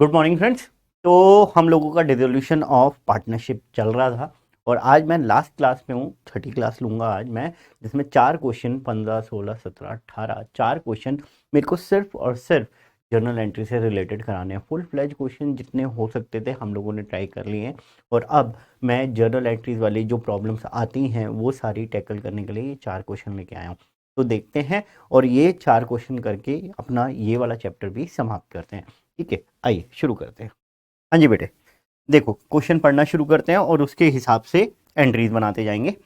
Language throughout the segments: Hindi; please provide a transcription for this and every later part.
Good morning friends. तो हम लोगों का डिसोल्यूशन ऑफ पार्टनरशिप चल रहा था और आज मैं लास्ट क्लास में हूँ, छठी क्लास लूँगा आज मैं, जिसमें 4 क्वेश्चन 15 16 17 18 4 क्वेश्चन मेरे को सिर्फ और सिर्फ जर्नल एंट्री से रिलेटेड कराने हैं। फुल फ्लेज क्वेश्चन जितने हो सकते थे हम लोगों ने ट्राई कर लिए हैं और अब मैं जर्नल एंट्रीज वाली जो प्रॉब्लम्स आती हैं वो सारी टैकल करने के लिए ये 4 क्वेश्चन लेके आया हूँ। तो देखते हैं और ये 4 क्वेश्चन करके अपना ये वाला चैप्टर भी समाप्त करते हैं। ठीक है, आइए शुरू करते हैं। हाँ जी बेटे, देखो क्वेश्चन पढ़ना शुरू करते हैं और उसके हिसाब से एंट्रीज बनाते जाएंगे।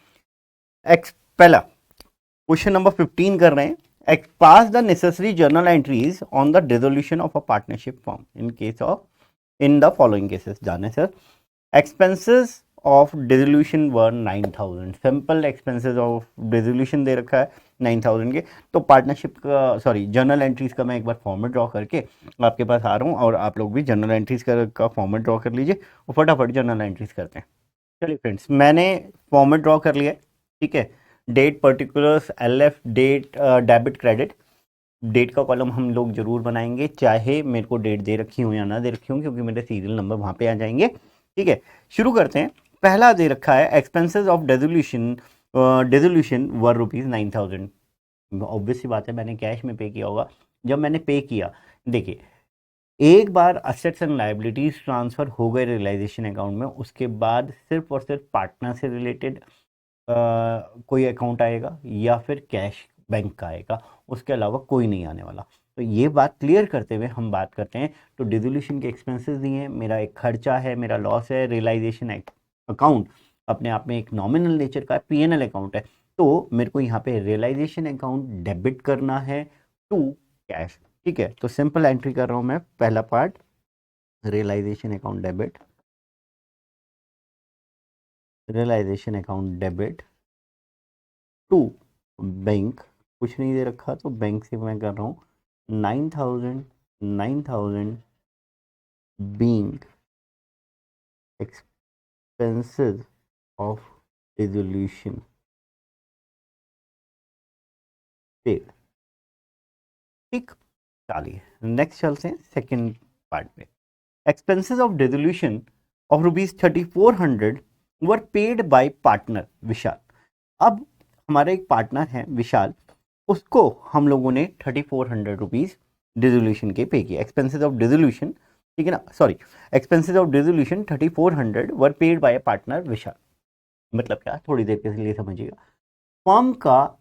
एक्स पहला क्वेश्चन नंबर 15 कर रहे हैं। Pass the necessary journal entries on the dissolution of a partnership form in case of in the following cases. जाने sir, expenses of dissolution were 9000। Simple expenses of dissolution दे रखा है 9000 के। तो पार्टनरशिप का जर्नल एंट्रीज का मैं एक बार फॉर्मेट ड्रॉ करके आपके पास आ रहा हूँ और आप लोग भी जर्नल एंट्रीज का फॉर्मेट ड्रॉ कर लीजिए और फटाफट जर्नल एंट्रीज करते हैं। चलिए फ्रेंड्स, मैंने फॉर्मेट ड्रॉ कर लिया है। ठीक है, date particulars LF date debit credit. Date का कॉलम हम लोग जरूर बनाएंगे, चाहे मेरे को डेट दे रखी हो या ना दे रखी हो, क्योंकि मेरे सीरियल नंबर वहां पे आ जाएंगे। ठीक है, शुरू करते हैं। पहला दे रखा है expenses of dissolution were ₹9000। Obvious सी बात है, मैंने कैश में पे किया होगा। जब मैंने पे किया, देखिए एक बार असेट्स एंड लाइबिलिटीज ट्रांसफर हो गए रियलाइजेशन अकाउंट में, उसके बाद सिर्फ और सिर्फ पार्टनर से रिलेटेड कोई अकाउंट आएगा या फिर कैश बैंक का आएगा, उसके अलावा कोई नहीं आने वाला। तो ये बात क्लियर करते हुए हम बात करते हैं। तो डिसोल्यूशन के एक्सपेंसेस दिए हैं, मेरा एक खर्चा है, मेरा लॉस है। रियलाइजेशन अकाउंट अपने आप में एक नॉमिनल नेचर का P&L अकाउंट है, तो मेरे को यहाँ पे रियलाइजेशन अकाउंट डेबिट करना है टू कैश। ठीक है, तो सिंपल एंट्री कर रहा हूँ मैं। पहला part realization account debit, realisation account debit to bank. कुछ नहीं दे रखा तो बैंक से मैं कर रहा हूँ 9000 being expenses of resolution paid. ठीक, चलिए नेक्स्ट चलते हैं सेकंड पार्ट में। Expenses of dissolution of ₹3400 were paid by partner Vishal. अब हमारा एक पार्टनर है विशाल, उसको हम लोगों ने ₹3400 डिसोल्यूशन के पे किया। एक्सपेंसेस ऑफ डिसोल्यूशन, ठीक है ना, sorry, expenses of dissolution 3400 were paid by partner Vishal. मतलब क्या, थोड़ी देर के लिए समझिएगा। फर्म का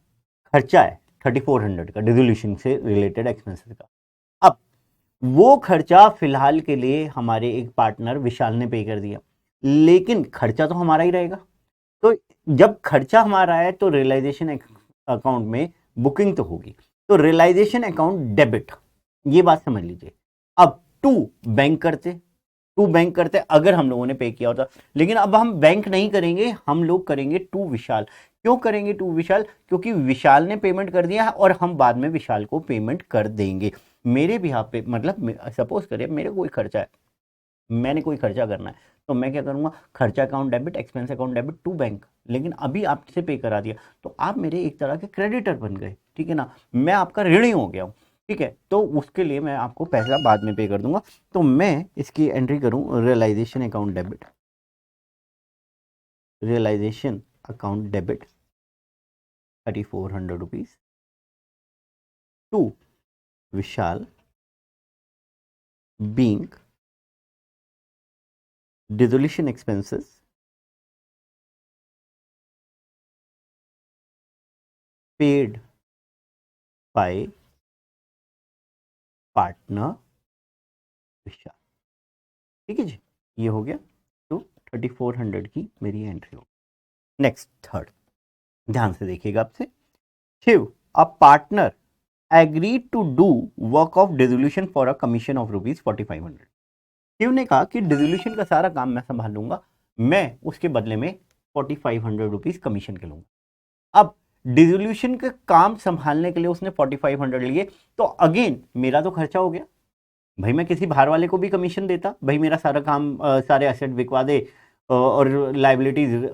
खर्चा है 3400 का डिसोल्यूशन से रिलेटेड एक्सपेंसेस का। अब वो खर्चा फिलहाल के लिए हमारे एक पार्टनर विशाल ने पे कर दिया, लेकिन खर्चा तो हमारा ही रहेगा। तो जब खर्चा हमारा है तो रियलाइजेशन अकाउंट में बुकिंग तो होगी, तो रियलाइजेशन अकाउंट डेबिट, ये बात समझ लीजिए। अब टू बैंक करते, टू बैंक करते अगर हम लोगों ने पे किया होता, लेकिन अब हम बैंक नहीं करेंगे, हम लोग करेंगे टू विशाल। क्यों करेंगे टू विशाल? क्योंकि विशाल ने पेमेंट कर दिया है और हम बाद में विशाल को पेमेंट कर देंगे। मेरे भी यहाँ पे मतलब सपोज करिए मेरे कोई खर्चा है, मैंने कोई खर्चा करना है, तो मैं क्या करूंगा, खर्चा account debit, expense account debit to bank. लेकिन अभी आपसे पे करा दिया तो आप मेरे एक तरह के क्रेडिटर बन गए, ठीक है ना, मैं आपका ऋणी हो गया हूँ। ठीक है, तो उसके लिए मैं आपको पैसा बाद में पे कर दूंगा। तो मैं इसकी एंट्री करूं realisation account debit, realisation account debit ₹3400 to Vishal being dissolution expenses paid by partner Vishal. ठीक है जी, ये हो गया। तो 3400 की मेरी एंट्री हो। नेक्स्ट थर्ड, ध्यान से देखिएगा आपसे। Shiv, a partner agreed to do work of dissolution for a commission of ₹4500। Shiv ने कहा कि डिसोल्यूशन का सारा काम मैं संभाल लूंगा, मैं उसके बदले में ₹4500 कमीशन के लूंगा। अब डिसोल्यूशन के काम संभालने के लिए उसने 4500 लिए, तो अगेन मेरा तो खर्चा हो गया। भाई मैं किसी बाहर वाले को भी कमीशन देता, भाई मेरा सारा काम सारे एसेट बिकवा दे और लाइबिलिटीज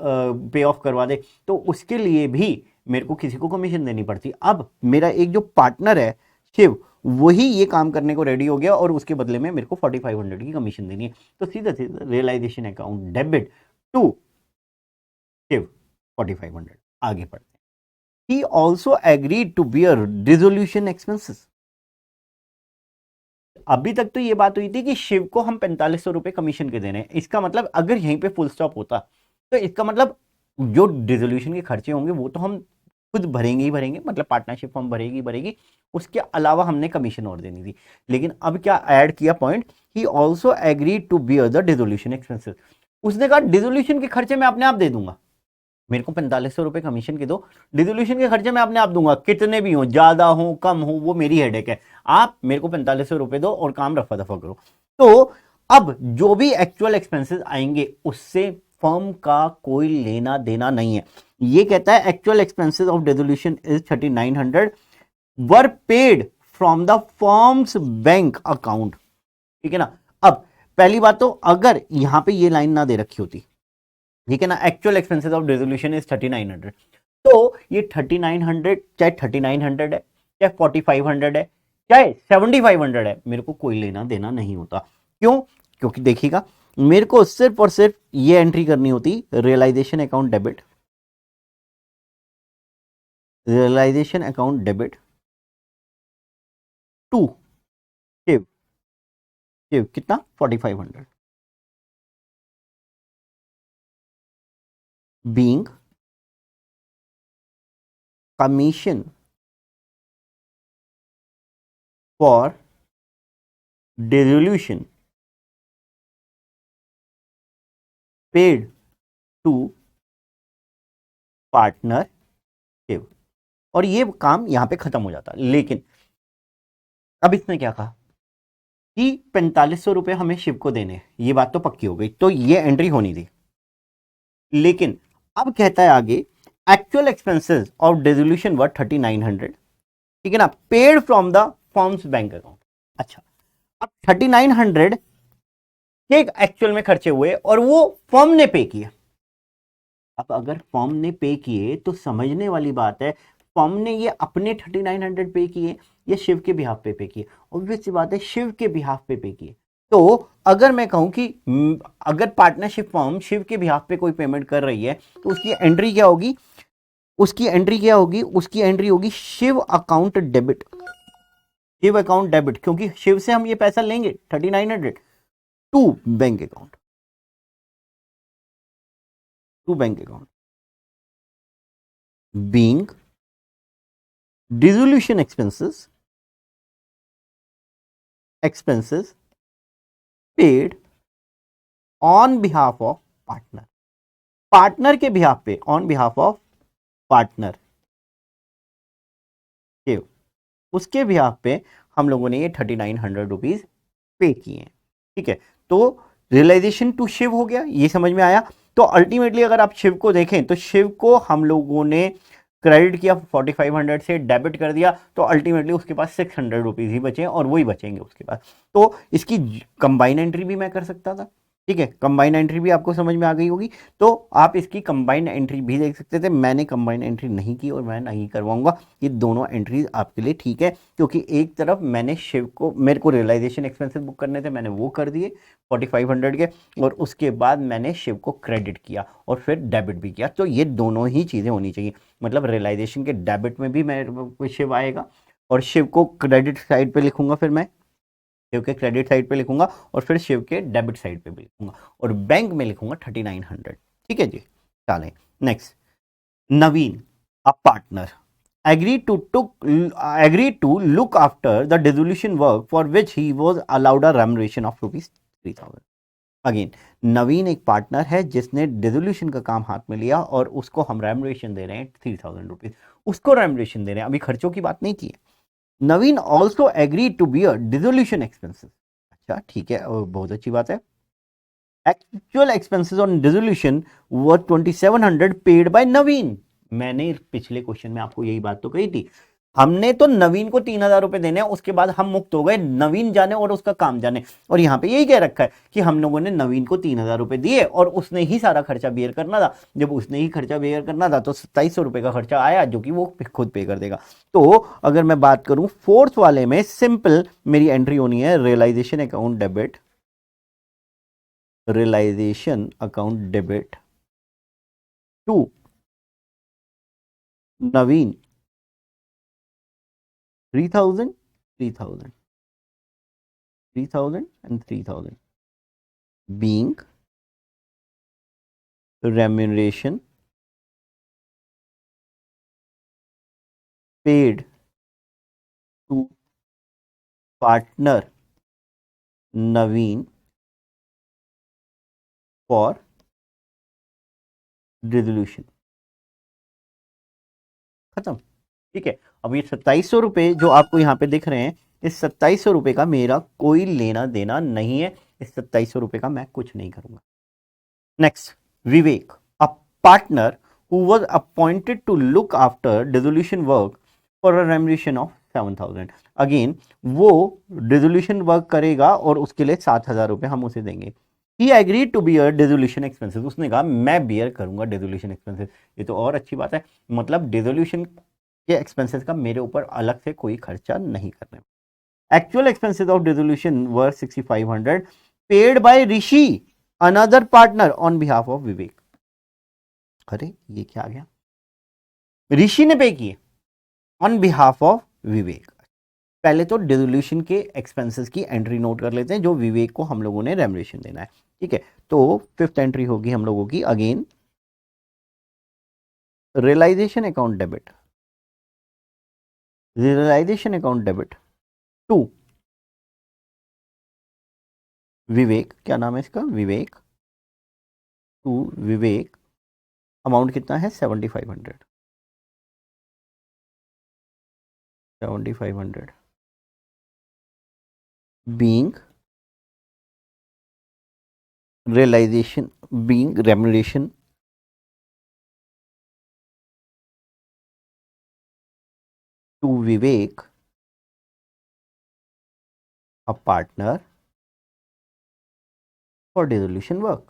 पे ऑफ करवा दे, तो उसके लिए भी मेरे को किसी को कमीशन देनी पड़ती। अब मेरा एक जो पार्टनर है शिव वही ये काम करने को रेडी हो गया और उसके बदले में मेरे को 4500 की कमीशन देनी है। तो सीधा सीधा realization account debit to Shiv 4500। आगे बढ़ते हैं। He also agreed to bear dissolution expenses. अभी तक तो ये बात हुई थी कि शिव को हम 4500 रुपए कमीशन के देने हैं। इसका मतलब अगर यहीं पे फुल स्टॉप होता तो इसका मतलब जो डिसोल्यूशन के खर्चे होंगे वो तो हम खुद भरेंगे ही भरेंगे, मतलब पार्टनरशिप फर्म भरेगी भरेगी, उसके अलावा हमने कमीशन और देनी थी। लेकिन अब क्या ऐड किया point, he also agreed to bear the dissolution expenses. उसने कहा डिसोल्यूशन के खर्चे मैं अपने आप दे दूंगा, मेरे को 4500 रुपए कमीशन के दो, डिसोल्यूशन के खर्चे मैं अपने आप दूंगा, कितने भी हो, ज्यादा हो कम हो वो मेरी हेडेक है, आप मेरे को 4500 रुपए दो और काम रफा दफा करो। तो अब जो भी एक्चुअल एक्सपेंसेस आएंगे उससे फर्म का कोई लेना देना नहीं है। ये कहता है actual expenses of dissolution is 3900 were paid from the firms bank account. ठीक है ना। अब पहली बात तो अगर यहां पे ये लाइन ना दे रखी होती, ठीक है ना, actual expenses of dissolution is 3900, तो ये 3900 चाहे 3900 है, चाहे 4500 है, चाहे 7500 है, मेरे को कोई लेना देना नहीं होता। क्यों? क्योंकि देखिएगा मेरे को सिर्फ और सिर्फ ये एंट्री करनी होती, realization account debit, realisation account debit to Shiv, Shiv कितना 4500 being commission for dissolution paid to partner Shiv. और ये काम यहां पे खत्म हो जाता। लेकिन अब इसने क्या कहा कि 4500 रुपए हमें शिव को देने हैं, ये बात तो पक्की हो गई, तो ये एंट्री होनी थी। लेकिन अब कहता है आगे एक्चुअल एक्सपेंसेस ऑफ डिसोल्यूशन वर 3900, ठीक है ना, paid from the firms bank account. अच्छा, अब 3900 के एक्चुअल में खर्चे हुए और वो फर्म ने पे किए। अब अगर फर्म ने पे किए तो समझने वाली बात है, फर्म ने ये अपने 3900 पे किए या शिव के बिहाफ पे किए? ऑब्वियस सी बात है शिव के बिहाफ पे किए। तो अगर मैं कहूं कि अगर पार्टनरशिप फर्म शिव के बिहाफ पे कोई पेमेंट कर रही है तो उसकी एंट्री क्या होगी, उसकी एंट्री क्या होगी, उसकी एंट्री होगी Shiv account debit, Shiv account debit, क्योंकि शिव से हम ये पैसा लेंगे 3900 to bank account, to bank account being dissolution expenses, expenses paid on behalf of partner, partner के बिहाफ पे, ऑन बिहाफ ऑफ पार्टनर के, उसके बिहाफ पे हम लोगों ने ये 3900 रुपीज पे किए हैं। ठीक है, तो रियलाइजेशन टू शिव हो गया, ये समझ में आया। तो अल्टीमेटली अगर आप शिव को देखें तो शिव को हम लोगों ने क्रेडिट किया 4500 से, डेबिट कर दिया, तो अल्टीमेटली उसके पास 600 रुपीज ही बचे और वही बचेंगे उसके पास। तो इसकी कंबाइन एंट्री भी मैं कर सकता था। ठीक है, कंबाइन एंट्री भी आपको समझ में आ गई होगी, तो आप इसकी कंबाइन एंट्री भी देख सकते थे। मैंने कंबाइन एंट्री नहीं की और मैं नहीं करवाऊंगा, ये दोनों एंट्रीज आपके लिए ठीक है, क्योंकि एक तरफ मैंने शिव को, मेरे को रियलाइजेशन एक्सपेंसेस बुक करने थे, मैंने वो कर दिए 4500 के, और उसके बाद मैंने शिव को क्रेडिट किया और फिर डेबिट भी किया। तो ये दोनों ही चीज़ें होनी चाहिए, मतलब रियलाइजेशन के डेबिट में भी मैं शिव आएगा और शिव को क्रेडिट साइड पे लिखूंगा, फिर मैं शिव के क्रेडिट साइड पे लिखूंगा और फिर शिव के डेबिट साइड पे भी लिखूंगा और बैंक में लिखूंगा 3900। ठीक है जी, चलें next. Naveen a partner agreed to look after the dissolution work for which he was allowed a remuneration of ₹3000। Again नवीन एक पार्टनर है जिसने डिसोल्यूशन का काम हाथ में लिया और उसको हम रेमुनेशन दे रहे हैं 3000 रुपीज, उसको रेमुनेशन दे रहे हैं, अभी खर्चों की बात नहीं की है। Naveen also agree to bear dissolution expenses. अच्छा ठीक है, बहुत अच्छी बात है। Actual expenses on dissolution were 2700 paid by Naveen. मैंने पिछले क्वेश्चन में आपको यही बात तो कही थी, हमने तो नवीन को 3,000 रुपए देने हैं, उसके बाद हम मुक्त हो गए, नवीन जाने और उसका काम जाने। और यहाँ पे यही कह रखा है कि हम लोगों ने नवीन को 3,000 रुपए दिए और उसने ही सारा खर्चा बेयर करना था। जब उसने ही खर्चा बेयर करना था तो 2700 रुपए का खर्चा आया, जो कि वो खुद पे कर देगा। तो अगर मैं बात करूं फोर्थ वाले में, सिंपल मेरी एंट्री होनी है realization account debit, realisation account debit to Naveen 3,000, 3,000, 3,000 and 3,000 being remuneration paid to partner Naveen for resolution। खत्म। ठीक है, अब ये 2700 रुपए जो आपको यहाँ पे दिख रहे हैं, इस 2700 रुपए का मेरा कोई लेना देना नहीं है, इस 2700 रुपए का मैं कुछ नहीं करूंगा। Next, Vivek, a partner who was appointed to look after dissolution work for a remuneration of 7,000। Again वो डिसोल्यूशन वर्क करेगा और उसके लिए 7,000 रुपए हम उसे देंगे। He agreed to bear dissolution expenses, उसने कहा मैं बियर करूंगा डिसोल्यूशन एक्सपेंसेस। ये तो और अच्छी बात है, मतलब डिसोल्यूशन के एक्सपेंसेस का मेरे ऊपर अलग से कोई खर्चा नहीं करने। Actual expenses of dissolution were 6,500 paid by Rishi another partner on behalf of Vivek. अरे ये क्या आ गया, ऋषि ने पे किए ऑन बिहाफ ऑफ विवेक। पहले तो डिसोल्यूशन के एक्सपेंसेस की एंट्री नोट कर लेते हैं जो विवेक को हम लोगों ने रेम्युनरेशन देना है। ठीक है, तो फिफ्थ एंट्री होगी हम लोगों की again realisation account debit, realisation account debit to Vivek, क्या नाम है इसका, विवेक, टू विवेक, अमाउंट कितना है 7,500, 7,500 being realization, being remuneration to Vivek, a partner for dissolution work।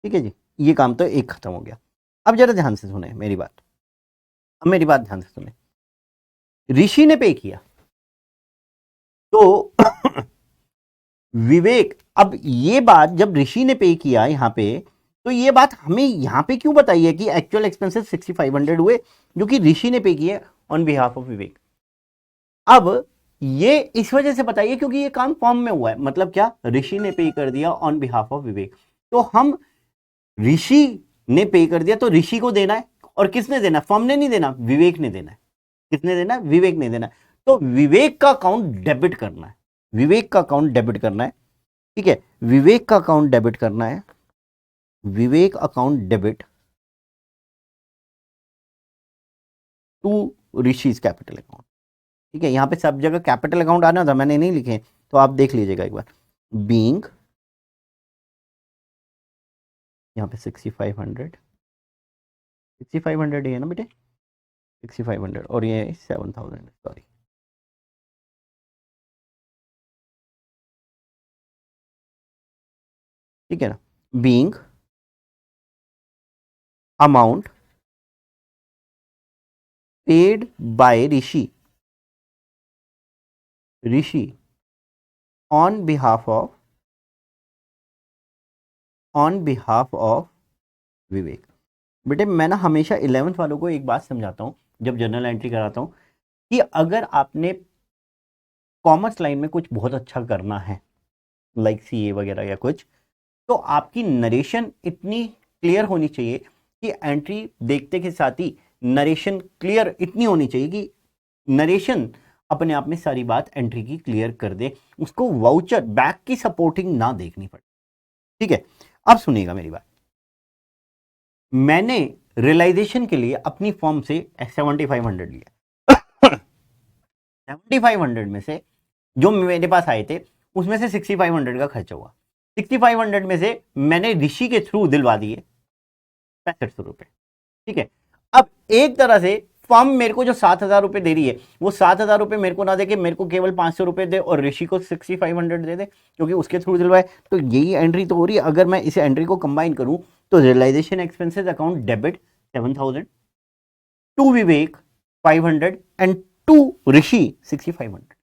ठीक है जी, ये काम तो एक खत्म हो गया। अब जरा ध्यान से सुने मेरी बात, अब मेरी बात ध्यान से सुने। ऋषि ने पे किया तो विवेक, अब ये बात जब ऋषि ने पे किया यहां पे, तो ये बात हमें यहां पे क्यों बताई है कि एक्चुअल एक्सपेंसेस 6,500 हुए जो कि ऋषि ने पे किए ऑन बिहाफ ऑफ विवेक। अब ये इस वजह से बताइए क्योंकि ये काम फॉर्म में हुआ है, मतलब क्या, ऋषि ने पे कर दिया ऑन बिहाफ ऑफ विवेक। तो हम ऋषि ने पे कर दिया तो ऋषि को देना है, और किसने देना है, फॉर्म ने नहीं देना, विवेक ने देना है। किसने देना है, विवेक ने देना है। तो विवेक का अकाउंट डेबिट करना है, विवेक का अकाउंट डेबिट करना है। ठीक है, विवेक का अकाउंट डेबिट करना है, Vivek account debit to Rishi's capital account. ठीक है, यहां पे सब जगह कैपिटल अकाउंट आना था, मैंने नहीं लिखे, तो आप देख लीजिएगा एक बार। बीइंग, यहाँ पे 6,500, 6,500 ही है ना बेटे, 6,500 और ये 7,000, सॉरी। ठीक है ना, being amount paid by Rishi, Rishi on behalf of, on behalf of Vivek. बेटे मैं ना हमेशा 11th वालों को एक बात समझाता हूं जब जनरल एंट्री कराता हूं, कि अगर आपने कॉमर्स लाइन में कुछ बहुत अच्छा करना है, लाइक सीए वगैरह या कुछ, तो आपकी नरेशन इतनी क्लियर होनी चाहिए कि एंट्री देखते के साथ ही नरेशन क्लियर इतनी होनी चाहिए कि नरेशन अपने आप में सारी बात एंट्री की क्लियर कर दे, उसको वाउचर बैक की सपोर्टिंग ना देखनी पड़े। ठीक है, अब सुनिएगा मेरी बात। मैंने रियलाइजेशन के लिए अपनी फॉर्म से 7,500 लिया 7,500 में से जो मेरे पास आए थे उसमें से 6,500 का खर्चा हुआ। 6,500 में से मैंने ऋषि के थ्रू दिलवा दिए ₹6500। ठीक है, अब एक तरह से फर्म मेरे को जो 7,000 रुपए दे रही है वो 7,000 रुपए मेरे को ना दे के मेरे को केवल 500 रुपए दे और ऋषि को 6500 दे दे, क्योंकि उसके थ्रू दिलवाए। तो यही एंट्री तो हो रही है। अगर मैं इसे एंट्री को कंबाइन करूं तो realisation expenses account debit 7,000 to Vivek 500 and to Rishi 6500।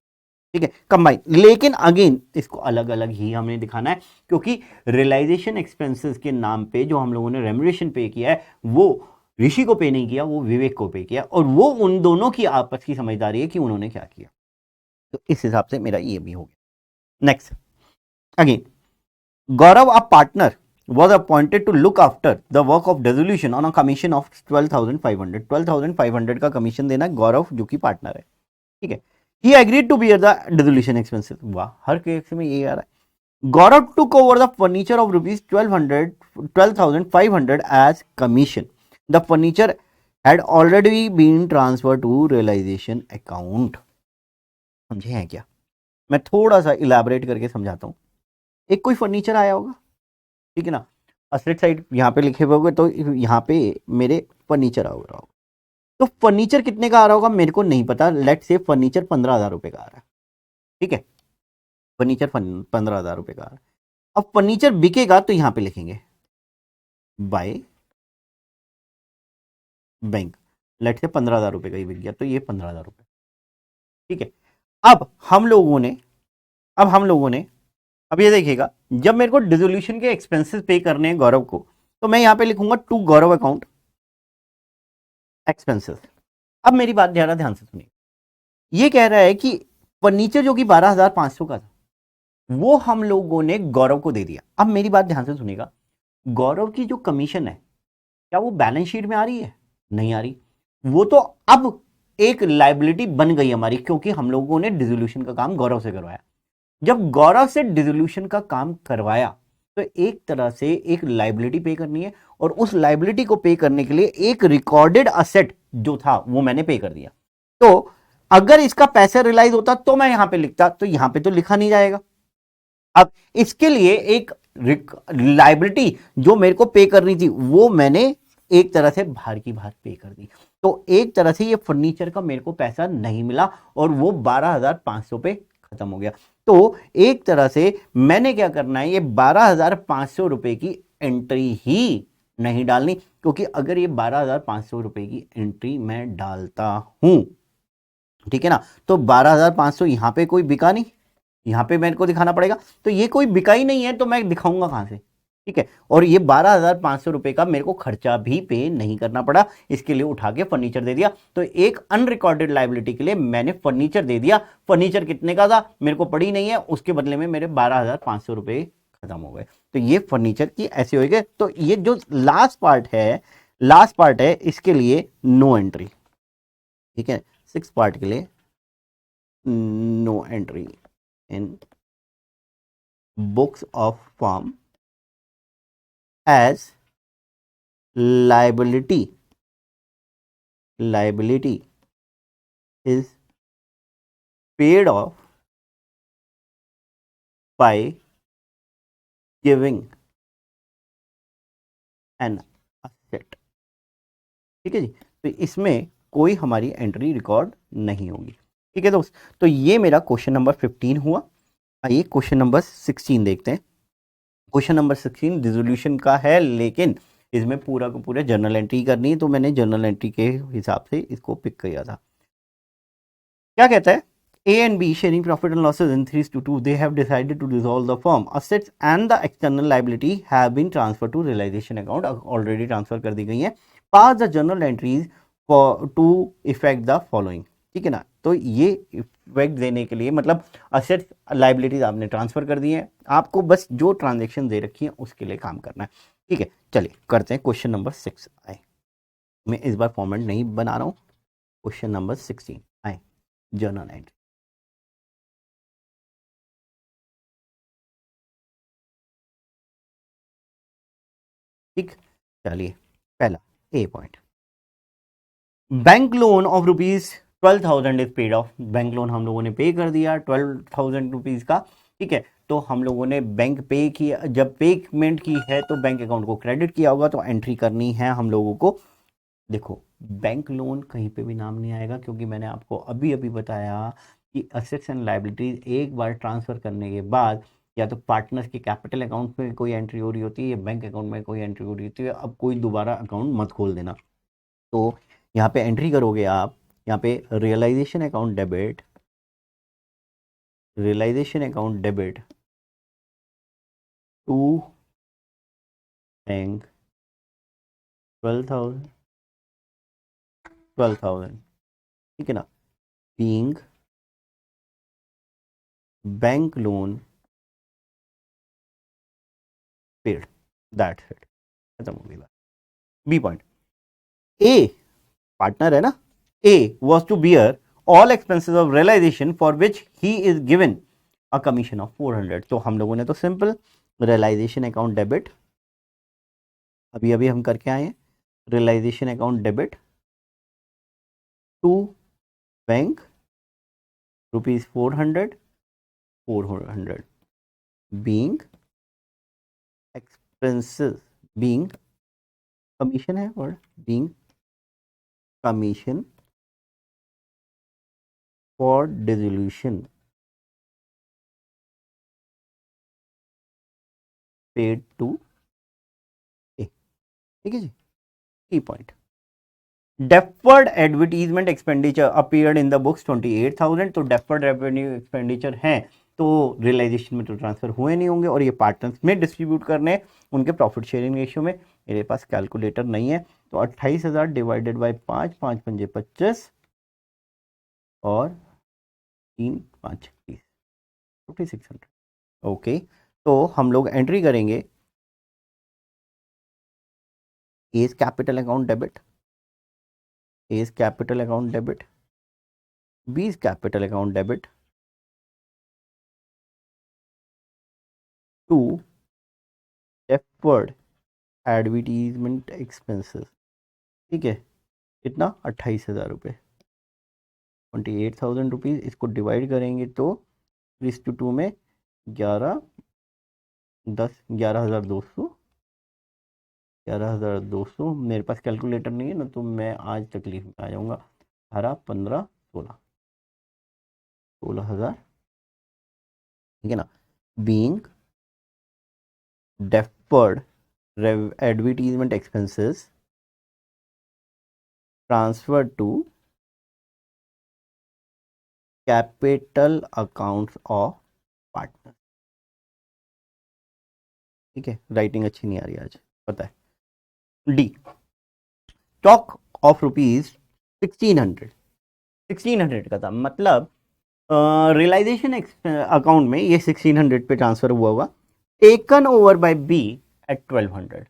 ठीक है, कंबाइन। लेकिन अगेन इसको अलग अलग ही हमें दिखाना है, क्योंकि रियलाइजेशन एक्सपेंसेस के नाम पे जो हम लोगों ने रेम्युनरेशन पे किया है वो ऋषि को पे नहीं किया, वो विवेक को पे किया, और वो उन दोनों की आपस की समझदारी है कि उन्होंने क्या किया। तो इस हिसाब से मेरा ये भी हो गया। Next, again Gaurav a partner was appointed to look after the work of dissolution on a commission of 12,500। 12,500 का कमीशन देना गौरव जो कि पार्टनर है। ठीक है, he agreed to bear the dissolution expenses। वाह, हर केस में ये आ रहा है। गौरव took over the furniture of rupees 12,500 as commission। The furniture had already been transferred to realization account। समझे हैं क्या? मैं थोड़ा सा इलैबोरेट करके समझाता हूं। एक कोई फर्नीचर आया होगा, ठीक है ना, असेट साइड यहाँ पे लिखे हुए होंगे, तो यहाँ पे मेरे फर्नीचर आ रहा होगा। तो फर्नीचर कितने का आ रहा होगा मेरे को नहीं पता। लेट से फर्नीचर 15,000 रुपए का आ रहा है। ठीक है, फर्नीचर 15,000 रुपए का आ रहा है। अब फर्नीचर बिकेगा तो यहाँ पे लिखेंगे बाय बैंक। लेट से 15,000 रुपए का ही बिक गया, तो ये 15,000 रुपए। ठीक है, अब हम लोगों ने अब ये देखिएगा, जब मेरे को डिसोल्यूशन के एक्सपेंसेस पे करने हैं गौरव को, तो मैं यहां पे लिखूंगा टू गौरव अकाउंट एक्सपेंसेस। अब मेरी बात ज़्यादा ध्यान से सुनिए। ये कह रहा है कि फर्नीचर जो कि 12,500 का था वो हम लोगों ने गौरव को दे दिया। अब मेरी बात ध्यान से सुनिएगा, गौरव की जो कमीशन है क्या वो बैलेंस शीट में आ रही है? नहीं आ रही। वो तो अब एक लाइबिलिटी बन गई हमारी, क्योंकि हम लोगों ने डिसोल्यूशन का काम गौरव से करवाया। जब गौरव से डिसोल्यूशन का काम करवाया तो एक तरह से एक लाइबिलिटी पे करनी है, और उस लाइबिलिटी को पे करने के लिए एक रिकॉर्डेड असेट जो था वो मैंने पे कर दिया। तो अगर इसका पैसा रियलाइज होता तो मैं यहां पे लिखता, तो यहां पे तो लिखा नहीं जाएगा। अब इसके लिए एक लाइबिलिटी जो मेरे को पे करनी थी वो मैंने एक तरह से बाहर की बाहर पे कर दी। तो एक तरह से ये फर्नीचर का मेरे को पैसा नहीं मिला और वो 12,500 पे खत्म हो गया। तो एक तरह से मैंने क्या करना है, ये 12,500 रुपए की एंट्री ही नहीं डालनी, क्योंकि अगर ये 12,500 रुपए की एंट्री मैं डालता हूं, ठीक है ना, तो 12,500 यहां पे कोई बिका नहीं, यहां पे मेरे को दिखाना पड़ेगा। तो ये कोई बिका ही नहीं है तो मैं दिखाऊंगा कहां से? ठीक है, और ये 12,500 रुपए का मेरे को खर्चा भी पे नहीं करना पड़ा, इसके लिए उठा के फर्नीचर दे दिया। तो एक अनरिकॉर्डेड लाइबिलिटी के लिए मैंने फर्नीचर दे दिया। फर्नीचर कितने का था मेरे को पड़ी नहीं है, उसके बदले में मेरे 12,500 रुपए खत्म हो गए। तो ये फर्नीचर की ऐसे हो गए। तो ये जो लास्ट पार्ट है इसके लिए नो एंट्री। ठीक है, 6 पार्ट के लिए no entry in books of firm as liability is paid off by giving an asset। ठीक है जी, तो इसमें कोई हमारी एंट्री रिकॉर्ड नहीं होगी। ठीक है दोस्त, तो ये मेरा क्वेश्चन नंबर 15 हुआ। आइए क्वेश्चन नंबर 16 देखते हैं। क्वेश्चन नंबर 16 डिसोल्यूशन का है, लेकिन इसमें पूरा को पूरा जर्नल एंट्री करनी है, तो मैंने जर्नल एंट्री के हिसाब से इसको पिक किया था। क्या कहता है, A and B sharing profit and losses in 3:2, they have decided to dissolve the firm। Assets and the external liability have been transferred to realization account, already transfer कर दी गई है। Pass the journal entries for to effect the following। ठीक है ना, तो ये इफेक्ट देने के लिए मतलब असेट्स लाइबिलिटीज आपने ट्रांसफर कर दी है, आपको बस जो ट्रांजेक्शन दे रखी है उसके लिए काम करना है। ठीक है, चलिए करते हैं क्वेश्चन नंबर 6 आए। मैं इस बार फॉर्मेट नहीं बना रहा हूं। क्वेश्चन नंबर 16 आए, जर्नल एंट्री। ठीक, चलिए पहला A point, bank loan of rupees 12,000 is paid off. Bank loan हम लोगों ने पे कर दिया 12,000 रुपीज का। ठीक है, तो हम लोगों ने बैंक पे किया, जब पेमेंट की है तो बैंक अकाउंट को क्रेडिट किया होगा, तो एंट्री करनी है हम लोगों को। देखो, बैंक लोन कहीं पे भी नाम नहीं आएगा, क्योंकि मैंने आपको अभी अभी बताया कि असेट्स एंड लायबिलिटीज एक बार ट्रांसफर करने के बाद या तो पार्टनर्स के कैपिटल अकाउंट में कोई एंट्री हो रही होती है या बैंक अकाउंट में कोई एंट्री हो रही होती है। अब कोई दोबारा अकाउंट मत खोल देना। तो यहाँ पे एंट्री करोगे आप, यहाँ पे realization account debit, realisation account debit to bank 12,000, 12,000, ठीक है ना, being bank loan paid, that's it, खत्म हो गई बात। बी पॉइंट, ए पार्टनर है ना, A was to bear all expenses of realization for which he is given a commission of 400। तो हम लोगों ने तो सिंपल रियलाइजेशन अकाउंट डेबिट, अभी अभी हम करके आए हैं, realisation account debit to bank ₹400, 400 being expenses, being commission है word, being commission for dissolution paid to A, ठीक है जी। Key point, deferred advertisement expenditure appeared in the books 28,000। तो डेफर्ड रेवेन्यू एक्सपेंडिचर हैं, तो रियलाइजेशन में तो ट्रांसफर हुए नहीं होंगे और ये पार्टनर्स में डिस्ट्रीब्यूट करने उनके प्रॉफिट शेयरिंग रेशियो में। मेरे पास कैलकुलेटर नहीं है, तो 28,000 डिवाइडेड बाई 5, 5 पंजे 25 और 3 5 30, 5600। ओके, तो हम लोग एंट्री करेंगे A's capital account debit, A's capital account debit, B's capital account debit to deferred advertisement expenses, ठीक है, कितना 28,000 रुपये, 28,000 रुपीज़। इसको डिवाइड करेंगे तो 3:2 में 11 10 11,200, 11,200। मेरे पास कैलकुलेटर नहीं है ना, तो मैं आज तकलीफ में आ जाऊंगा। 18 15 16, 16,000, ठीक है ना, being deferred advertisement expenses transfer to capital accounts of partner, ठीक है। राइटिंग अच्छी नहीं आ रही आज, पता है। डी, स्टॉक ऑफ ₹1600, 1600 का था, मतलब रियलाइजेशन अकाउंट में ये 1600 पे ट्रांसफर हुआ होगा, taken over by B at 1200।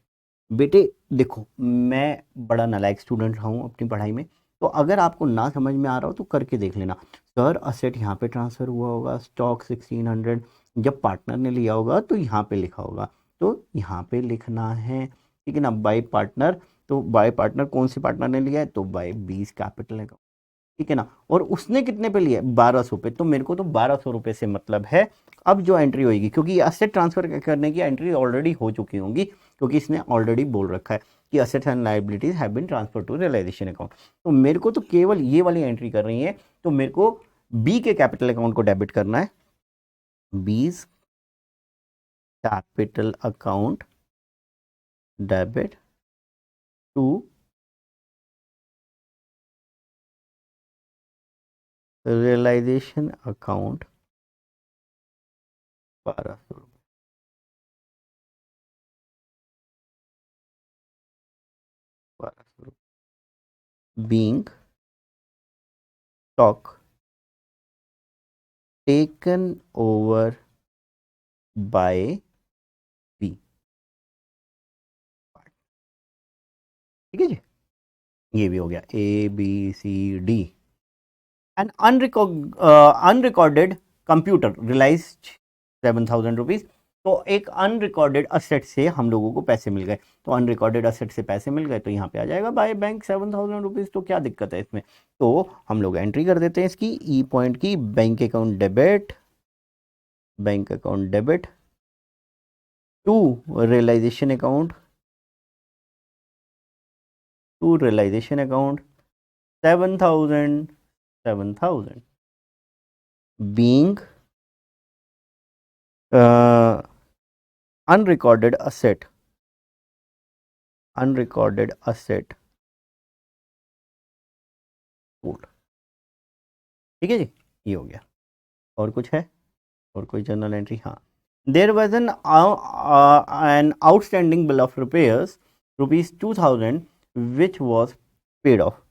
बेटे देखो, मैं बड़ा नालायक स्टूडेंट रहा हूँ अपनी पढ़ाई में, तो अगर आपको ना समझ में आ रहा हो तो करके देख लेना। सर असेट यहाँ पे ट्रांसफर हुआ होगा, स्टॉक 1600, जब पार्टनर ने लिया होगा तो यहाँ पे लिखा होगा, तो यहाँ पे लिखना है, ठीक है ना, बाय पार्टनर। तो बाय पार्टनर कौन सी पार्टनर ने लिया है, तो बाय बीस कैपिटल अकाउंट, ठीक है ना, और उसने कितने पे लिया है, 1200 पे, तो मेरे को तो 1200 रुपये से मतलब है। अब जो एंट्री होगी, क्योंकि असेट ट्रांसफर करने की एंट्री ऑलरेडी हो चुकी होंगी, क्योंकि इसने ऑलरेडी बोल रखा है कि assets and liabilities have been transfer to realization account, तो मेरे को तो केवल ये वाली एंट्री कर रही है, तो मेरे को बी के कैपिटल अकाउंट को डेबिट करना है, B's capital account debit to realization account 1200 रुपये, 1200 रुपये, being stock taken over by B, ठीक है जी। ये भी हो गया, A B C D. An unrecorded computer realized 7,000 rupees. तो एक अनरिकॉर्डेड असेट से हम लोगों को पैसे मिल गए, तो अनरिकॉर्डेड असेट से पैसे मिल गए, तो यहाँ पे आ जाएगा बाय बैंक 7,000 रुपीज। तो क्या दिक्कत है इसमें, तो हम लोग एंट्री कर देते हैं इसकी, ई पॉइंट की, bank account debit bank account debit to realization account, to realization account 7,000, 7,000 being unrecorded asset, unrecorded asset pool। ठीक है जी, ये हो गया। और कुछ है, और कोई जर्नल एंट्री? हाँ, there was an outstanding bill of repairs ₹2,000 which was paid of.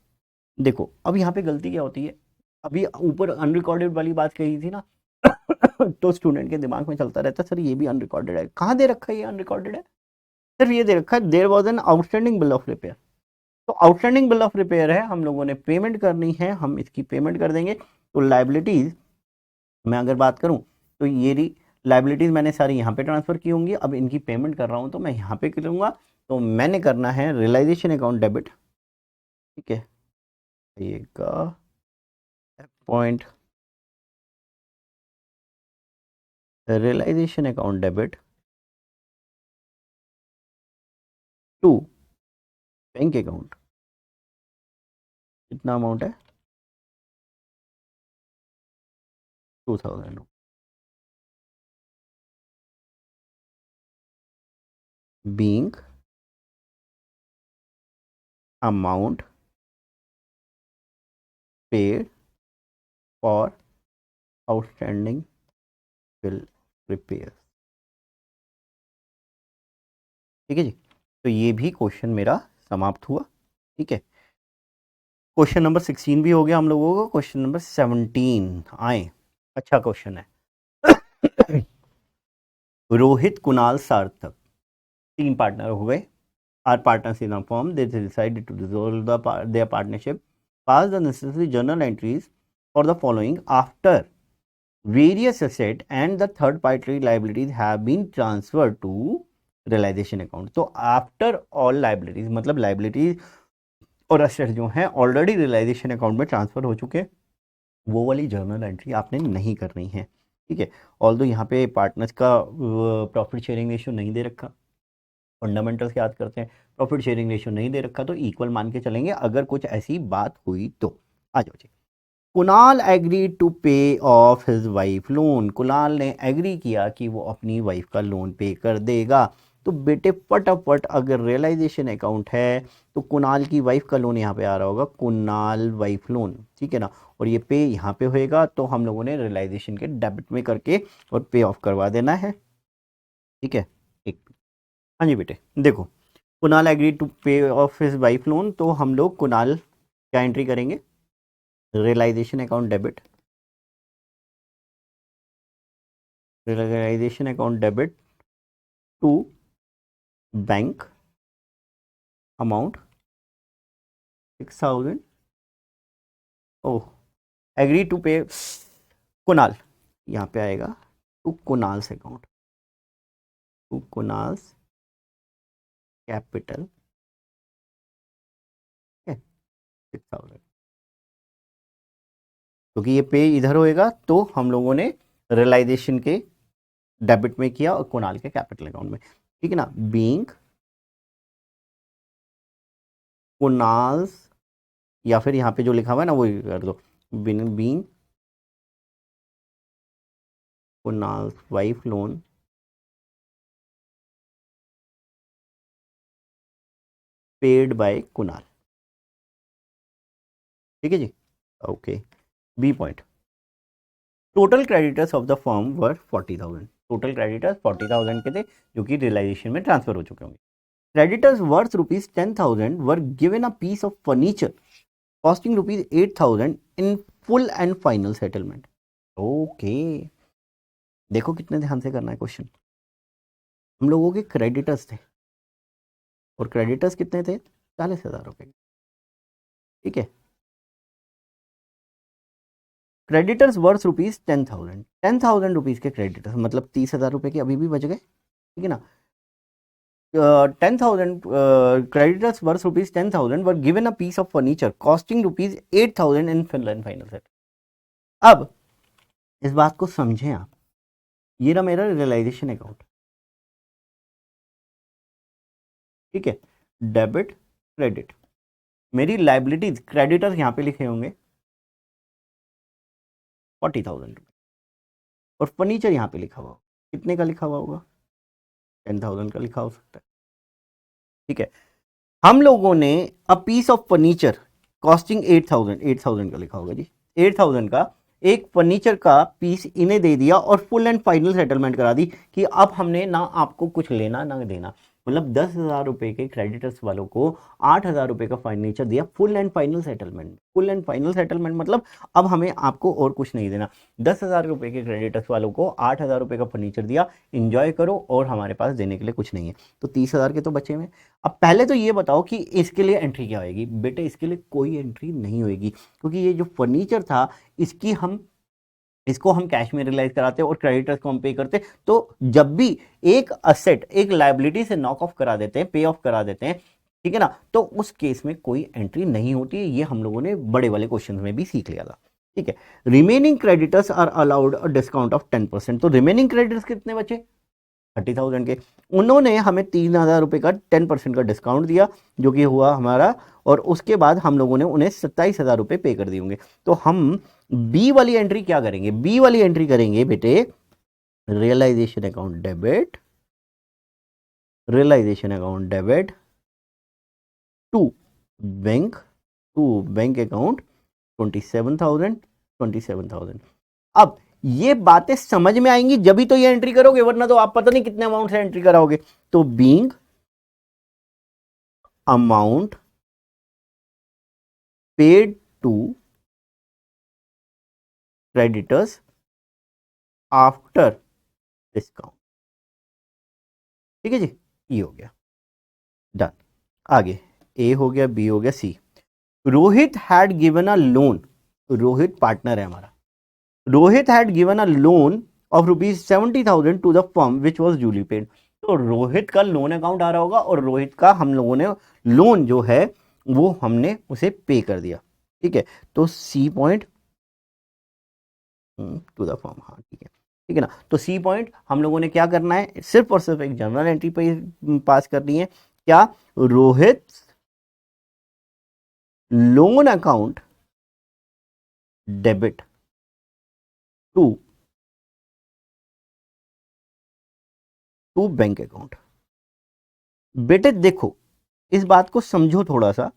देखो अब यहाँ पे गलती क्या होती है, अभी ऊपर अनरिकॉर्डेड वाली बात कही थी ना तो स्टूडेंट के दिमाग में चलता रहता है सर ये भी अनरिकॉर्डेड है, कहाँ दे रखा है ये अनरिकॉर्डेड है, सिर्फ ये दे रखा है there was an outstanding bill of repair. तो आउटस्टैंडिंग बिल ऑफ रिपेयर है, हम लोगों ने पेमेंट करनी है, हम इसकी पेमेंट कर देंगे। तो लाइबिलिटीज मैं अगर बात करूं तो ये लाइबिलिटीज मैंने सारी यहाँ पे ट्रांसफर की होंगी, अब इनकी पेमेंट कर रहा हूँ तो मैं यहाँ पे करूँगा। तो मैंने करना है रियलाइजेशन अकाउंट डेबिट, ठीक है, ये का point realization account debit to bank account, कितना अमाउंट है 2,000 being amount paid for outstanding bill repairs। ठीक है जी, तो ये भी क्वेश्चन मेरा समाप्त हुआ। ठीक है, क्वेश्चन नंबर 16 भी हो गया हम लोगों को। क्वेश्चन नंबर 17 आए, अच्छा क्वेश्चन है। रोहित, कुणाल, सार्थक, तीन पार्टनर हो गए। Are partners in a firm, they decided to dissolve their partnership, pass the necessary journal entries for the following after various asset and the third party liabilities have been transferred to realization account। तो after all liabilities मतलब liabilities और asset जो हैं ऑलरेडी रियलाइजेशन अकाउंट में ट्रांसफर हो चुके हैं, वो वाली जर्नल एंट्री आपने नहीं करनी है। ठीक है, ऑल्दो यहाँ पे पार्टनर्स का प्रॉफिट शेयरिंग रेशियो नहीं दे रखा, फंडामेंटल्स याद करते हैं, प्रॉफिट शेयरिंग रेशियो नहीं दे रखा, तो इक्वल मान के चलेंगे अगर कुछ ऐसी बात हुई तो। आ जाओ जी, Kunal agree to pay off his wife loan, Kunal ने एग्री किया कि वो अपनी वाइफ का लोन पे कर देगा। तो बेटे फटाफट अगर रियलाइजेशन अकाउंट है तो कुणाल की वाइफ का लोन यहाँ पे आ रहा होगा, कुणाल वाइफ लोन, ठीक है ना, और ये पे यहाँ पे होएगा, तो हम लोगों ने रियलाइजेशन के डेबिट में करके और पे ऑफ करवा देना है। ठीक है, एक, हाँ जी बेटे देखो, Kunal agree to pay off his wife loan, तो हम लोग कुणाल क्या एंट्री करेंगे, realization account debit, realisation account debit to bank amount 6,000। Oh, agree to pay Kunal, यहाँ पे आएगा to Kunal's account, to Kunal's capital 6,000, क्योंकि ये पे इधर होएगा तो हम लोगों ने रियलाइजेशन के डेबिट में किया और कुणाल के कैपिटल अकाउंट में। ठीक है ना, बीइंग कुणाल्स, या फिर यहाँ पे जो लिखा हुआ है ना वो कर दो, being Kunal's wife loan paid by Kunal. ठीक है जी, okay. B point, total creditors of the firm were 40,000, total creditors 40,000 के थे जो कि रियलाइजेशन में ट्रांसफर हो चुके होंगे। Creditors worth ₹10,000 were given a piece of furniture costing ₹8,000 in full and final settlement. Okay, देखो कितने ध्यान से करना है क्वेश्चन। हम लोगों के क्रेडिटर्स थे और क्रेडिटर्स कितने थे, 40,000 रुपए। ठीक है, क्रेडिटर्स वर्थ ₹10,000, 10,000 रुपीज़ के क्रेडिटर्स मतलब 30,000 रुपए के अभी भी बच गए। ठीक है ना, 10,000 creditors worth ₹10,000 were given a piece of furniture costing ₹8,000 in Finland final set। अब इस बात को समझें आप, ये रहा मेरा रियलाइजेशन अकाउंट, ठीक है, डेबिट क्रेडिट। मेरी लाइबिलिटीज क्रेडिटर्स यहाँ पे लिखे होंगे 40,000 और फर्नीचर यहाँ पे लिखा हुआ होगा, कितने का लिखा हुआ होगा, 10,000 का लिखा हो सकता है, ठीक है। हम लोगों ने a piece of furniture costing 8,000 का लिखा होगा जी, 8,000 का एक फर्नीचर का पीस इन्हें दे दिया और फुल एंड फाइनल सेटलमेंट करा दी कि अब हमने ना आपको कुछ लेना ना देना। मतलब 10,000 रुपए के क्रेडिटर्स वालों को 8,000 रुपए का फर्नीचर दिया full and final settlement. Full and final settlement मतलब अब हमें आपको और कुछ नहीं देना। 10,000 रुपए के क्रेडिटर्स वालों को 8,000 रुपए का फर्नीचर दिया, इंजॉय करो और हमारे पास देने के लिए कुछ नहीं है। तो 30,000 के तो बचे हुए। अब पहले तो ये बताओ कि इसके लिए एंट्री क्या होगी। बेटे इसके लिए कोई एंट्री नहीं होगी, क्योंकि ये जो फर्नीचर था इसको हम कैश में रियलाइज कराते और क्रेडिटर्स को हम पे करते। तो जब भी एक असेट एक लायबिलिटी से नॉक ऑफ करा देते हैं, पे ऑफ करा देते हैं, ठीक है ना, तो उस केस में कोई एंट्री नहीं होती है। ये हम लोगों ने बड़े वाले क्वेश्चन में भी सीख लिया था, ठीक है। Remaining creditors are allowed a discount of 10%। तो रिमेनिंग क्रेडिटर्स कितने बचे, 30,000 के। उन्होंने हमें 3,000 रुपए का 10% का डिस्काउंट दिया, जो कि हुआ हमारा, और उसके बाद हम लोगों ने उन्हें 27,000 रुपए पे कर दिए होंगे। तो हम बी वाली एंट्री क्या करेंगे, बी वाली एंट्री करेंगे बेटे realization account debit, realisation account debit to bank, to bank account 27,000। अब ये बातें समझ में आएंगी जब भी तो ये एंट्री करोगे, वरना तो आप पता नहीं कितने अमाउंट से एंट्री कराओगे। तो being amount paid to creditors after discount, ठीक है जी, ये हो गया डन। आगे ए हो गया, बी हो गया, C. Rohit had given a loan, Rohit partner है हमारा, Rohit had given a loan of ₹70,000 to the firm which was duly paid. तो रोहित का लोन अकाउंट आ रहा होगा और रोहित का हम लोगों ने लोन जो है वो हमने उसे पे कर दिया, ठीक है। तो C point to the firm, हाँ ठीक है ना। तो सी पॉइंट हम लोगों ने क्या करना है, सिर्फ और सिर्फ एक जनरल एंट्री पे पास करनी है। क्या, Rohit loan account debit to bank account. बेटे देखो इस बात को समझो थोड़ा सा,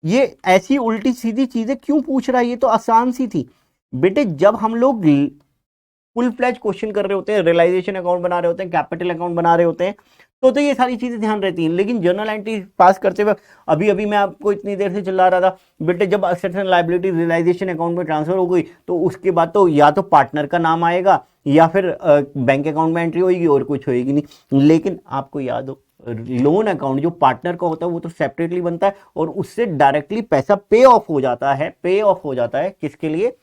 ये ऐसी उल्टी सीधी चीजें क्यों पूछ रहा है, ये तो आसान सी थी। बेटे जब हम लोग फुल फ्लैज क्वेश्चन कर रहे होते हैं, रियलाइजेशन अकाउंट बना रहे होते हैं, कैपिटल अकाउंट बना रहे होते हैं, तो ये सारी चीजें ध्यान रहती हैं। लेकिन जर्नल एंट्री पास करते वक्त अभी अभी मैं आपको इतनी देर से चिल्ला रहा था, बेटे जब assets and liability realization account में ट्रांसफर हो गई तो उसके बाद तो या तो पार्टनर का नाम आएगा या फिर बैंक अकाउंट में एंट्री होगी और कुछ होगी नहीं। लेकिन आपको याद हो लोन अकाउंट जो पार्टनर का होता है वो तो सेपरेटली बनता है और उससे डायरेक्टली पैसा पे ऑफ हो जाता है, पे ऑफ हो जाता है किसके लिए,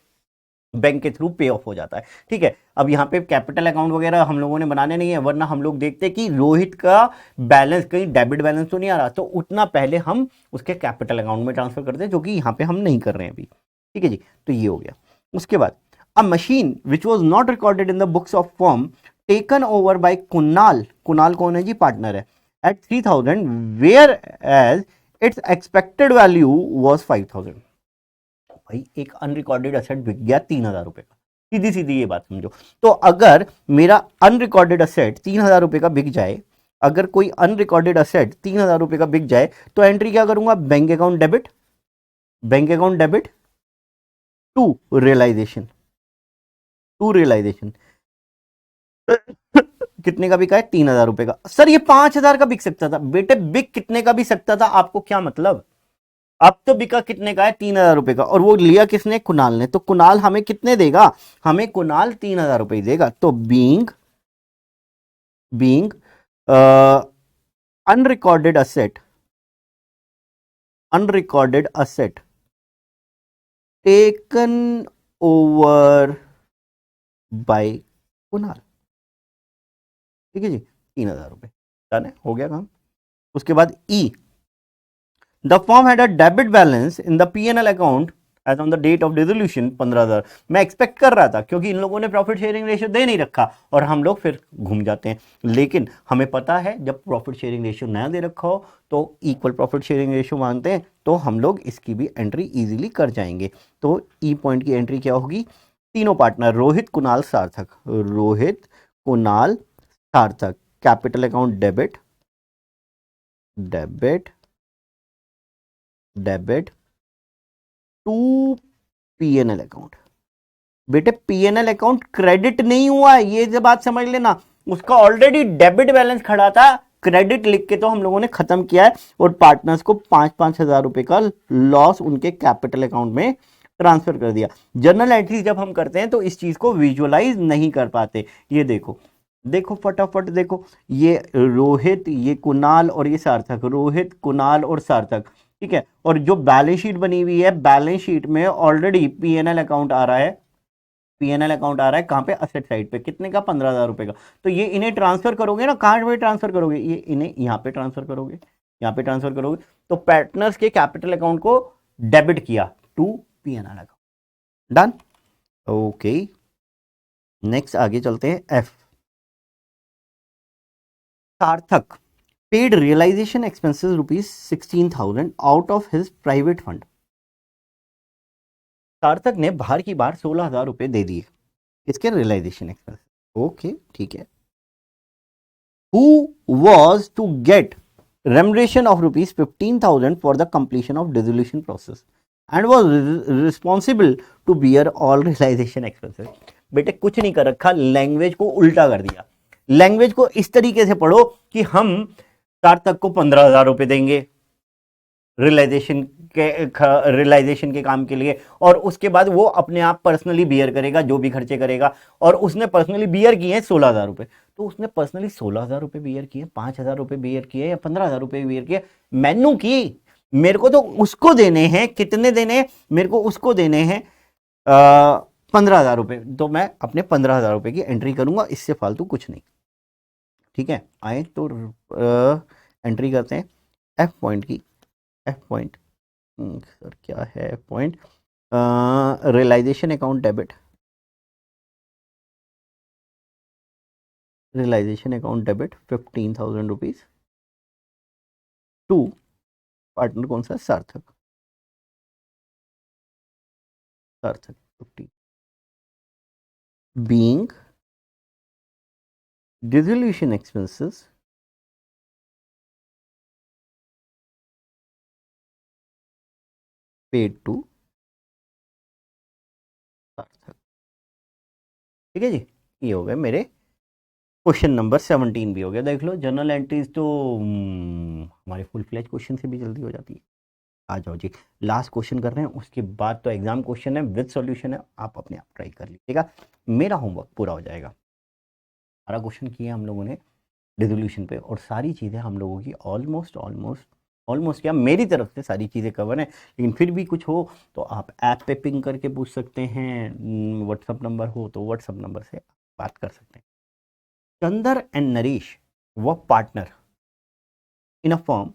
बैंक के थ्रू पे ऑफ हो जाता है, ठीक है। अब यहाँ पे कैपिटल अकाउंट वगैरह हम लोगों ने बनाने नहीं है, वरना हम लोग देखते कि रोहित का बैलेंस कहीं डेबिट बैलेंस तो नहीं आ रहा, तो उतना पहले हम उसके कैपिटल अकाउंट में ट्रांसफर करते हैं, जो कि यहाँ पे हम नहीं कर रहे हैं अभी, ठीक है जी। तो ये हो गया। उसके बाद a machine which was not recorded in the books of firm taken over by Kunal, Kunal कौन है जी, पार्टनर है, at 3,000 whereas its expected value was 5,000। भाई एक अनरिकॉर्डेड असेट बिक गया 3,000 रुपए का, सीधी सीधी ये बात समझो। तो अगर मेरा अनरिकॉर्डेड असेट 3,000 रुपए का बिक जाए, अगर कोई अनरिकॉर्डेड असेट 3,000 रुपए का बिक जाए तो एंट्री क्या करूंगा, bank account debit, bank account debit to realization, to realization. कितने का बिका है, 3,000 रुपए का। सर ये 5,000 का बिक सकता था, बेटे बिक कितने का भी सकता था, आपको क्या मतलब। अब तो बिका कितने का है, 3,000 रुपए का, और वो लिया किसने, कुणाल ने। तो कुणाल हमें कितने देगा, हमें कुणाल 3,000 रुपए देगा। तो being being unrecorded asset, unrecorded asset taken over by Kunal, ठीक है जी, 3,000 रुपए डन है, हो गया काम। उसके बाद E, the form had a debit balance in the P&L account as on the date of dissolution 15,000। मैं एक्सपेक्ट कर रहा था क्योंकि इन लोगों ने प्रॉफिट शेयरिंग रेशियो दे नहीं रखा और हम लोग फिर घूम जाते हैं। लेकिन हमें पता है जब प्रॉफिट शेयरिंग रेशियो नया दे रखा हो तो इक्वल प्रॉफिट शेयरिंग रेशियो मांगते हैं, तो हम लोग इसकी भी एंट्री इजीली कर जाएंगे। तो ई पॉइंट की एंट्री क्या होगी? तीनों पार्टनर रोहित कुणाल सार्थक, Rohit Kunal Sarthak, capital account debit, debit, debit to PNL account. बेटे पीएनएल अकाउंट क्रेडिट नहीं हुआ, ये जो बात समझ लेना, उसका ऑलरेडी डेबिट बैलेंस खड़ा था, क्रेडिट लिख के तो हम लोगों ने खत्म किया है और पार्टनर्स को 5-5 हजार रुपए का लॉस उनके कैपिटल अकाउंट में ट्रांसफर कर दिया। जर्नल एंट्रीज जब हम करते हैं तो इस चीज को विजुअलाइज नहीं कर पाते। ये देखो, देखो फटाफट देखो, ये रोहित, ये कुणाल और ये सार्थक, रोहित कुणाल और सार्थक, ठीक है। और जो बैलेंस शीट बनी हुई है, बैलेंस शीट में ऑलरेडी पीएनएल अकाउंट आ रहा है, पीएनएल अकाउंट आ रहा है कहां पे? असेट साइड पे। कितने का? 15,000 रुपए का। तो ये इन्हें ट्रांसफर करोगे ना, कहां पे ट्रांसफर करोगे? ये इन्हें यहां पे ट्रांसफर करोगे, यहां पे ट्रांसफर करोगे। तो पार्टनर्स के कैपिटल अकाउंट को डेबिट किया to PNL account. Done, okay. Next आगे चलते हैं। F, Sarthak paid realization expenses ₹16,000 out of his private fund. Sarthak ने बाहर की बार 16,000 रुपए दे दिए, इसके रियलाइजेशन एक्सपेंस। ओके, ठीक है। Who was to get remuneration of ₹15,000 for the completion of dissolution process and was responsible to bear all realization expenses। बेटे कुछ नहीं कर रखा, लैंग्वेज को उल्टा कर दिया। लैंग्वेज को इस तरीके से पढ़ो कि हम सार्थक को 15,000 रुपए देंगे रियलाइजेशन के काम के लिए, और उसके बाद वो अपने आप पर्सनली बियर करेगा जो भी खर्चे करेगा। और उसने पर्सनली बियर किए हैं 16,000 रुपए, तो उसने पर्सनली 16,000 रुपए बियर किए, 5,000 रुपए बियर किए या 15,000 रुपए बियर किए, मैनू की, मेरे को तो उसको देने हैं। कितने देने हैं मेरे को? उसको देने हैं 15,000 रुपए, तो मैं अपने 15,000 रुपए की एंट्री करूंगा, इससे फालतू कुछ नहीं। ठीक है, आए तो एंट्री करते हैं एफ पॉइंट की। एफ पॉइंट सर क्या है F point? Realization account debit, realisation account debit 15,000 rupees to partner कौन सा? Sarthak, Sarthak 50 being dissolution expenses paid to Sarthak. ठीक है जी, ये हो गए मेरे क्वेश्चन नंबर 17 भी हो गया। देख लो, जनरल एंट्रीज तो हमारे फुल फ्लैज क्वेश्चन से भी जल्दी हो जाती है। आ जाओ जी, लास्ट क्वेश्चन कर रहे हैं, उसके बाद तो एग्जाम क्वेश्चन है विद सॉल्यूशन है, आप अपने आप ट्राई कर लीजिएगा, मेरा होमवर्क पूरा हो जाएगा। सारा क्वेश्चन किया हम लोगों ने डिसोल्यूशन पे, और सारी चीज़ें हम लोगों की ऑलमोस्ट ऑलमोस्ट ऑलमोस्ट क्या, मेरी तरफ से सारी चीज़ें कवर हैं। लेकिन फिर भी कुछ हो तो आप ऐप पे पिंग करके पूछ सकते हैं, व्हाट्सअप नंबर हो तो व्हाट्सअप नंबर से बात कर सकते हैं। Chander and Naresh were partner in a firm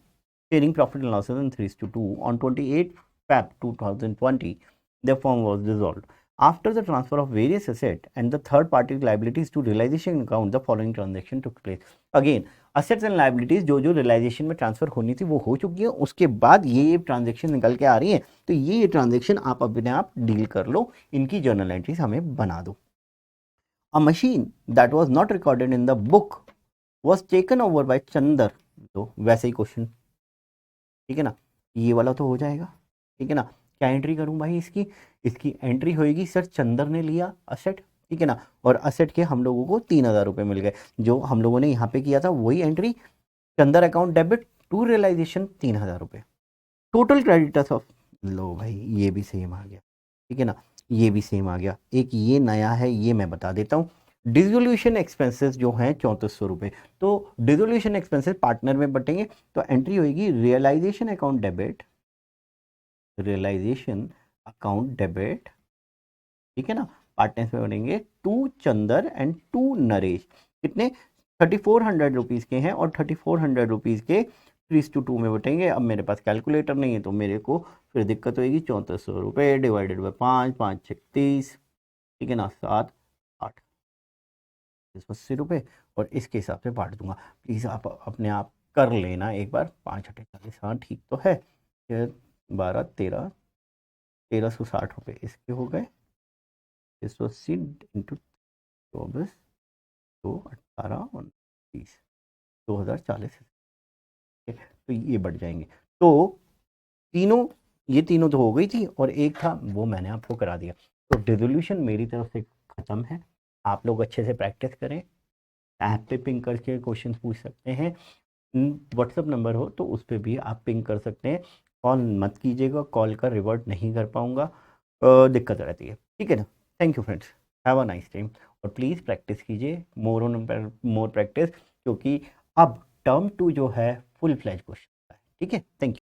sharing profit and losses in 3:2 on 28 Feb 2020. Their firm was dissolved. After the transfer of various assets and the third party liabilities to realization account, the following transaction took place. Again, assets and liabilities जो जो realization में ट्रांसफर होनी थी वो हो चुकी है, उसके बाद ये ट्रांजेक्शन निकल के आ रही है, तो ये ट्रांजेक्शन आप अपने आप डील कर लो, इनकी जर्नल एंट्रीज हमें बना दो। A machine that was not recorded in the book was taken over by Chandar, तो वैसे ही क्वेश्चन, ठीक है ना, ये वाला तो हो जाएगा। ठीक है ना, क्या एंट्री करूं भाई इसकी? इसकी एंट्री होएगी सर चंदर ने लिया असेट, ठीक है ना, और असेट के हम लोगों को 3,000 रुपये मिल गए, जो हम लोगों ने यहाँ पे किया था वही entry, Chander account debit to realization 3,000 रुपये, टोटल क्रेडिटर्स ऑफ, लो भाई ये भी सेम आ गया, ठीक है ना, ये भी सेम आ गया। एक ये नया है, ये मैं बता देता हूँ, डिसोल्यूशन एक्सपेंसेस जो हैं 3400 रुपये, तो डिसोल्यूशन एक्सपेंसेस पार्टनर में बटेंगे, तो एंट्री होगी realization account debit, realisation account debit, ठीक है ना, पार्टनर्स में बनेंगे to Chander and to Naresh. कितने? 3,400 रुपीज़ के हैं और 3,400 रुपीज़ के 3:2 में बटेंगे। अब मेरे पास कैलकुलेटर नहीं है तो मेरे को फिर दिक्कत होगी। 3400 रुपये डिवाइडेड बाई 5, 5 6 30, ठीक है ना, 7 8 80 रुपये, और इसके हिसाब से बांट दूंगा। प्लीज़ आप अपने आप कर लेना एक बार। 5 8 40, हाँ ठीक तो है। फिर 12 13, 1360 रुपये इसके हो गए। 680 इंटू 24, 2 18 29, 2040, तो ये बढ़ जाएंगे। तो तीनों, ये तीनों तो हो गई थी, और एक था वो मैंने आपको करा दिया। तो डिसोल्यूशन मेरी तरफ से ख़त्म है। आप लोग अच्छे से प्रैक्टिस करें। ऐप पे पिंग करके क्वेश्चन पूछ सकते हैं। व्हाट्सअप नंबर हो तो उस पर भी आप पिंग कर सकते हैं। कॉल मत कीजिएगा, कॉल का रिवर्ट नहीं कर पाऊँगा, दिक्कत रहती है, ठीक है ना। Thank you friends, have a nice time. और प्लीज़ प्रैक्टिस कीजिए, मोर प्रैक्टिस, क्योंकि अब टर्म 2 जो है फुल फ्लैज क्वेश्चन है, ठीक है। Thank you.